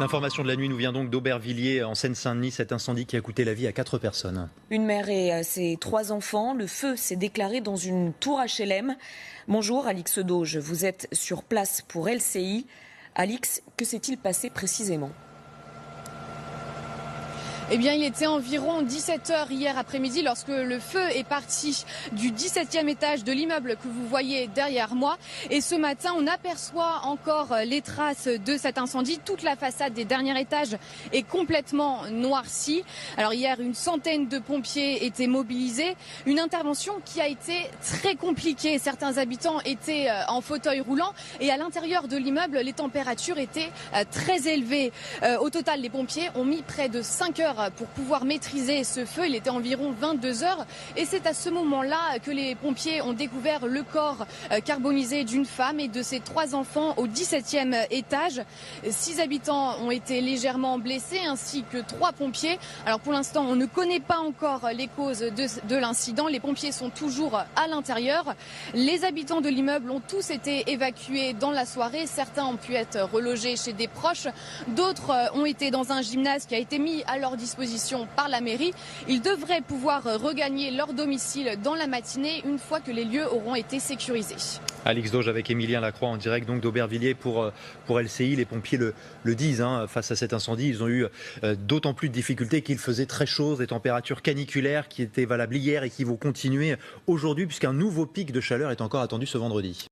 L'information de la nuit nous vient donc d'Aubervilliers en Seine-Saint-Denis, cet incendie qui a coûté la vie à 4 personnes. Une mère et ses 3 enfants. Le feu s'est déclaré dans une tour HLM. Bonjour Alix Dauge, vous êtes sur place pour LCI. Alix, que s'est-il passé précisément ? Eh bien, il était environ 17h hier après-midi lorsque le feu est parti du 17e étage de l'immeuble que vous voyez derrière moi. Et ce matin, on aperçoit encore les traces de cet incendie. Toute la façade des derniers étages est complètement noircie. Alors hier, une centaine de pompiers étaient mobilisés. Une intervention qui a été très compliquée. Certains habitants étaient en fauteuil roulant et à l'intérieur de l'immeuble, les températures étaient très élevées. Au total, les pompiers ont mis près de 5 heures pour pouvoir maîtriser ce feu. Il était environ 22 heures et c'est à ce moment-là que les pompiers ont découvert le corps carbonisé d'une femme et de ses 3 enfants au 17e étage. 6 habitants ont été légèrement blessés ainsi que 3 pompiers. Alors pour l'instant, on ne connaît pas encore les causes de l'incident. Les pompiers sont toujours à l'intérieur. Les habitants de l'immeuble ont tous été évacués dans la soirée. Certains ont pu être relogés chez des proches. D'autres ont été dans un gymnase qui a été mis à leur disposition par la mairie. Ils devraient pouvoir regagner leur domicile dans la matinée une fois que les lieux auront été sécurisés. Alix Dauge avec Émilien Lacroix en direct donc d'Aubervilliers pour LCI. Les pompiers le disent, face à cet incendie, ils ont eu d'autant plus de difficultés qu'il faisait très chaud, des températures caniculaires qui étaient valables hier et qui vont continuer aujourd'hui puisqu'un nouveau pic de chaleur est encore attendu ce vendredi.